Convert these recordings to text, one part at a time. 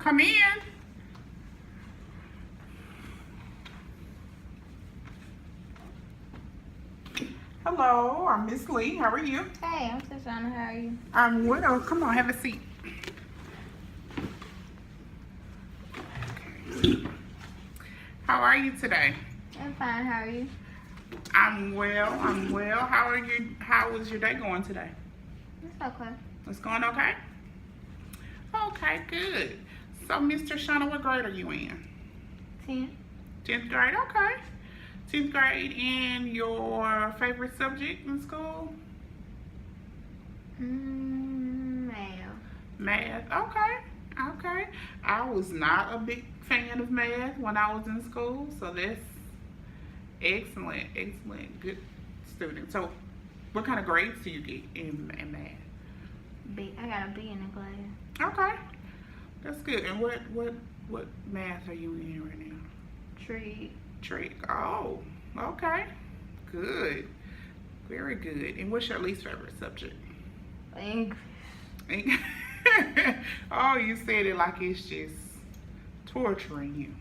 Come in. Hello, I'm Miss Lee. How are you? Hey, I'm Tashana. How are you? I'm well. Come on, have a seat. How are you today? I'm fine. How are you? I'm well. I'm well. How are you? How was your day going today? It's okay. It's going okay? Okay, good. So, Mr. Shauna, what grade are you in? 10. 10th grade, okay. 10th grade, and your favorite subject in school? Math. Math, okay. Okay. I was not a big fan of math when I was in school, so that's excellent, excellent, good student. So, what kind of grades do you get in math? B. I got a B in the class. Okay, that's good. And what math are you in right now? Tree. Trick. Oh, okay. Good. Very good. And what's your least favorite subject? English. Oh, you said it like it's just torturing you.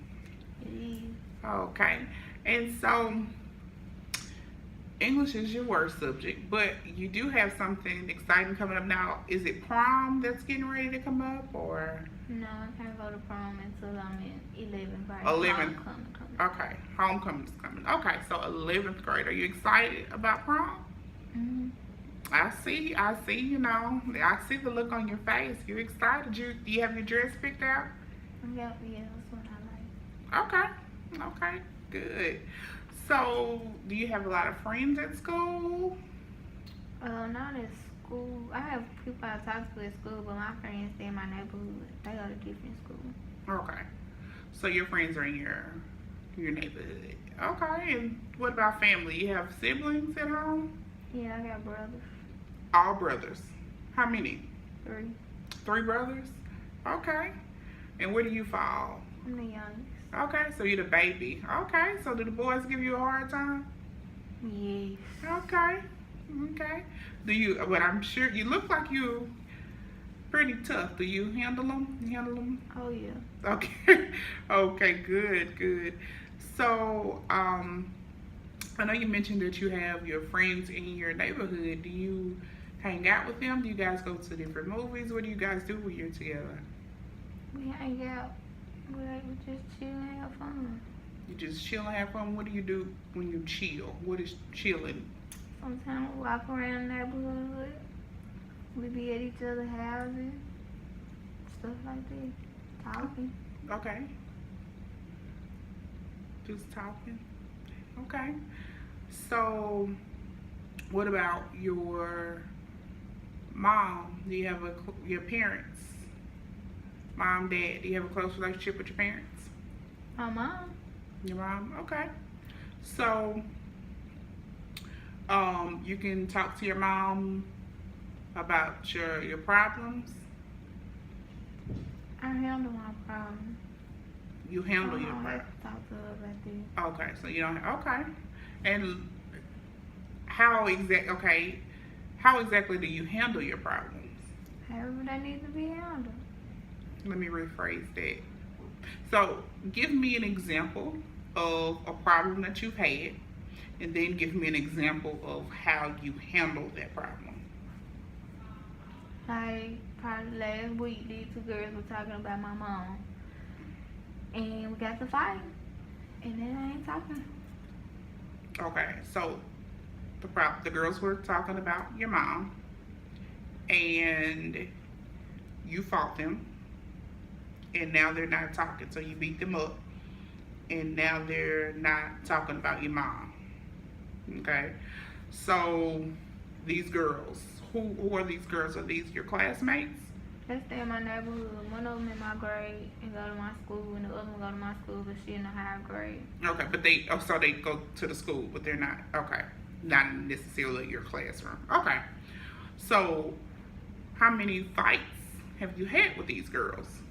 It is. Okay. And so, English is your worst subject, but you do have something exciting coming up now. Is it prom that's getting ready to come up, or? No, I can't go to prom until I'm in 11th grade. 11th. Homecoming. Okay, homecoming's coming. Okay, so 11th grade. Are you excited about prom? Mm-hmm. I see, you know. I see the look on your face. You're excited. Do you have your dress picked out? Yeah, that's what I like. Okay, good. So, do you have a lot of friends at school? Not at school. I have people I talk to at school, but my friends stay in my neighborhood. They go to different schools. Okay. So your friends are in your neighborhood. Okay, and what about family? You have siblings at home? Yeah, I got brothers. All brothers. How many? 3. 3 brothers? Okay. And where do you fall? I'm the youngest. Okay, so you're the baby. Okay, so do the boys give you a hard time? Yes. Okay. But I'm sure you look like you're pretty tough. Do you handle them? Oh, yeah. Okay. Okay, good. So, I know you mentioned that you have your friends in your neighborhood. Do you hang out with them? Do you guys go to different movies? What do you guys do when you're together? We hang out. We just chill and have fun. You just chill and have fun? What do you do when you chill? What is chilling? Sometimes we walk around the neighborhood. We be at each other's houses. Stuff like that. Talking. Okay. Just talking. Okay. So, what about your mom? Do you have your parents? Mom, dad, do you have a close relationship with your parents? My mom. Your mom? Okay. So, you can talk to your mom about your problems. I handle my problem. You handle your I don't problems. have to talk to her about that. Okay, so you don't. Okay, and how exactly do you handle your problems? However they need to be handled. Let me rephrase that. So, give me an example of a problem that you've had, and then give me an example of how you handle that problem. Like, probably last week, these 2 girls were talking about my mom. And we got to fight. And then I ain't talking. Okay, so the girls were talking about your mom, and you fought them, and now they're not talking. So you beat them up, and now they're not talking about your mom. Okay, so these girls, who are these girls? Are these your classmates? They stay in my neighborhood. One of them in my grade and go to my school, and the other one go to my school, but she in the higher grade. Okay, but so they go to the school, but they're not, okay, not necessarily your classroom. Okay, so how many fights have you had with these girls?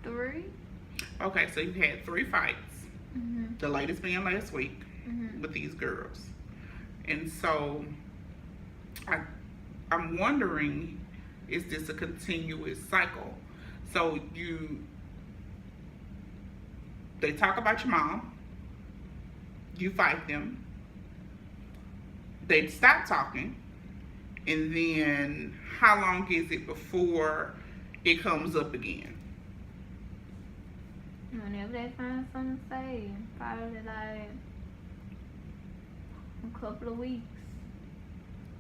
3. Okay, so you had 3 fights. Mhm. The latest being last week with these girls. And so I'm wondering, It's just a continuous cycle. So they talk about your mom, you fight them, they stop talking, and then how long is it before it comes up again? Whenever they find something to say, probably like a couple of weeks.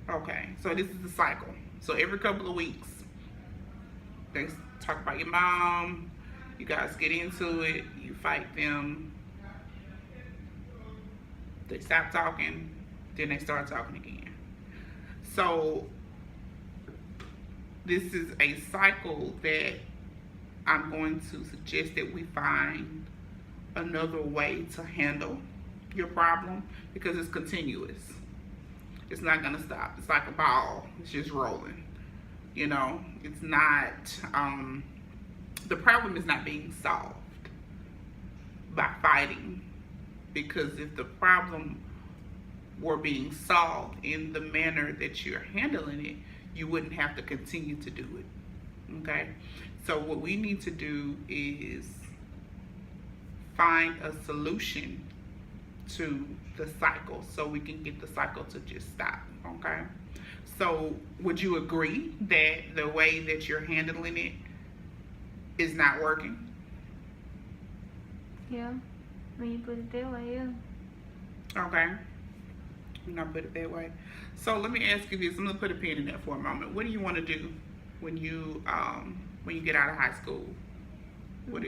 Okay, so this is the cycle. So every couple of weeks, they talk about your mom, you guys get into it, you fight them, they stop talking, then they start talking again. So this is a cycle that I'm going to suggest that we find another way to handle your problem, because it's continuous. It's not gonna stop. It's like a ball. It's just rolling. You know, it's not, the problem is not being solved by fighting, because if the problem were being solved in the manner that you're handling it, you wouldn't have to continue to do it. Okay? So what we need to do is find a solution to the cycle so we can get the cycle to just stop. Okay? So would you agree that the way that you're handling it is not working? Yeah. When you put it that way, yeah. Okay. I'm not put it that way. So let me ask you this. I'm gonna put a pin in that for a moment. What do you want to do when you get out of high school? What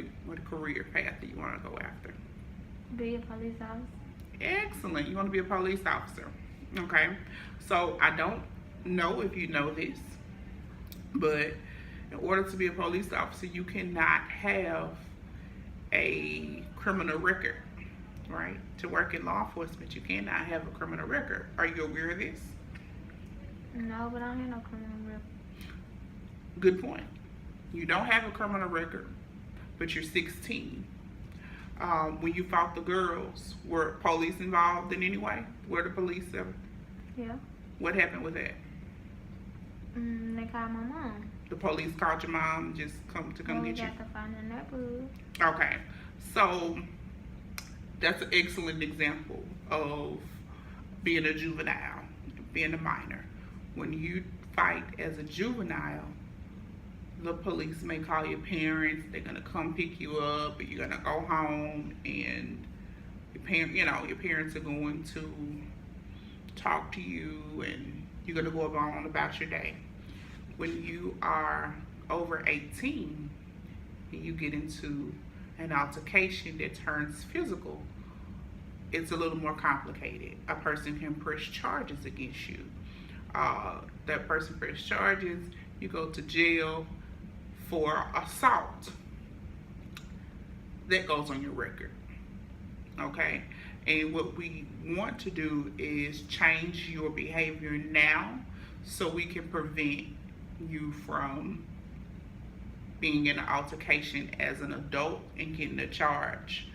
career path do you want to go after? Be a police officer. Excellent. You want to be a police officer. Okay. So I don't know if you know this, but in order to be a police officer, you cannot have a criminal record, right? To work in law enforcement, you cannot have a criminal record. Are you aware of this? No, but I don't have no criminal record. Good point. You don't have a criminal record, but you're 16. When you fought the girls, were police involved in any way? Were the police ever? Yeah. What happened with that? They called my mom. The police called your mom, just come get you? We got to find the neighborhood. Okay, so that's an excellent example of being a juvenile, being a minor. When you fight as a juvenile, the police may call your parents. They're gonna come pick you up, and you're gonna go home, and your parents are going to talk to you, and you're gonna go on about your day. When you are over 18 and you get into an altercation that turns physical, it's a little more complicated. A person can press charges against you. That person press charges, you go to jail for assault. That goes on your record. Okay? And what we want to do is change your behavior now so we can prevent you from being in an altercation as an adult and getting a charge,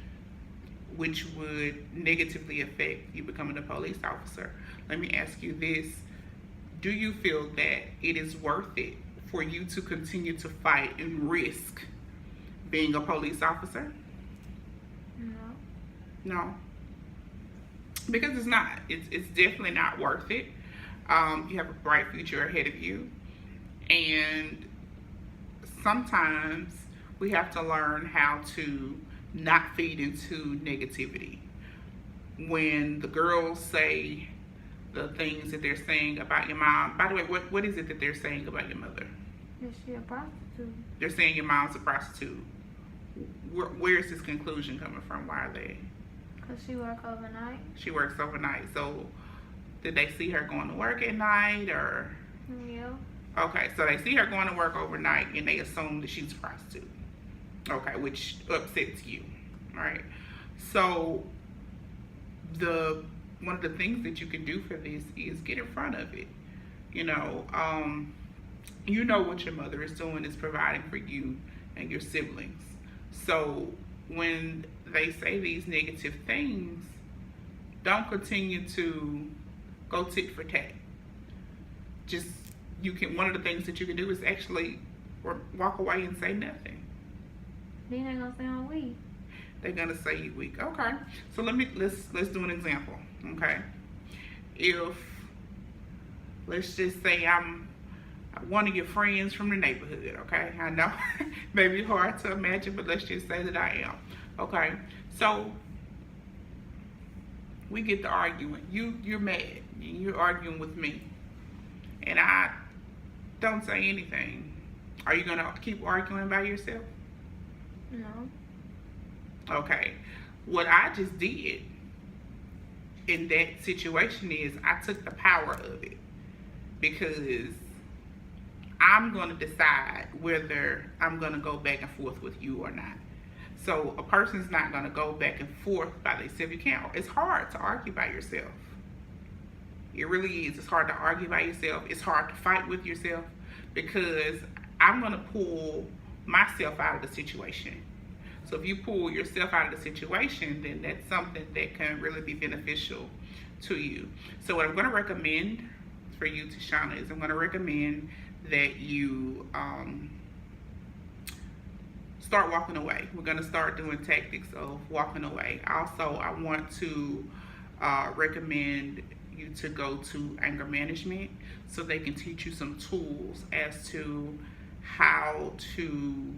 which would negatively affect you becoming a police officer. Let me ask you this. Do you feel that it is worth it for you to continue to fight and risk being a police officer? No. No. Because it's not. It's definitely not worth it. You have a bright future ahead of you. And sometimes we have to learn how to not feed into negativity. When the girls say the things that they're saying about your mom, by the way, what is it that they're saying about your mother? Is she a prostitute? They're saying your mom's a prostitute. Where is this conclusion coming from? Why are they? Because she work overnight. She works overnight. So did they see her going to work at night, or? Yeah. Okay, so they see her going to work overnight and they assume that she's a prostitute. Okay, which upsets you, right? So one of the things that you can do for this is get in front of it. You know what your mother is doing is providing for you and your siblings. So when they say these negative things, don't continue to go tit for tat. Just you can, one of the things that you can do is actually walk away and say nothing. Then they're gonna sound weak. They're gonna say you weak. Okay. So let's do an example. Okay. If, let's just say I'm one of your friends from the neighborhood, okay? I know maybe hard to imagine, but let's just say that I am. Okay. So we get to arguing. You're mad. You're arguing with me. And I don't say anything. Are you gonna keep arguing by yourself? No. Okay. What I just did in that situation is I took the power of it, because I'm going to decide whether I'm going to go back and forth with you or not. So a person's not going to go back and forth by themselves. You can't. It's hard to argue by yourself. It really is. It's hard to argue by yourself. It's hard to fight with yourself, because I'm going to pull myself out of the situation. So if you pull yourself out of the situation, then that's something that can really be beneficial to you. So what I'm going to recommend for you, Tashana, is I'm going to recommend that you start walking away. We're going to start doing tactics of walking away. Also, I want to recommend you to go to anger management, so they can teach you some tools as to how to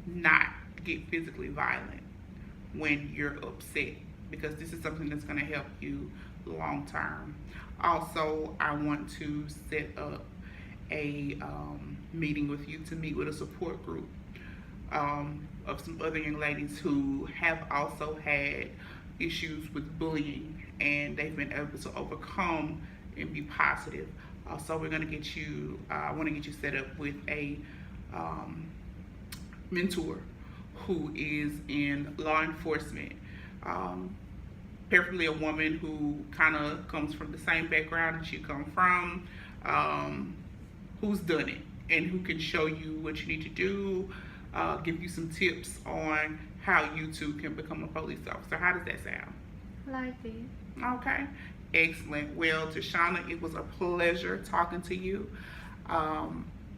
not get physically violent when you're upset, because this is something that's going to help you long term. Also, I want to set up a meeting with you to meet with a support group of some other young ladies who have also had issues with bullying, and they've been able to overcome and be positive. Also, we're going to get you, I want to get you set up with a mentor who is in law enforcement, preferably a woman who kind of comes from the same background that you come from, who's done it and who can show you what you need to do, give you some tips on how you too can become a police officer. How does that sound? Like it. Okay, excellent. Well, Tashana, it was a pleasure talking to you.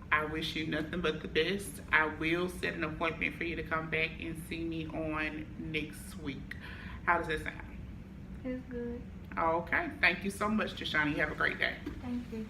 I wish you nothing but the best. I will set an appointment for you to come back and see me on next week. How does that sound? It's good. Okay, thank you so much, Tashana. You have a great day. Thank you.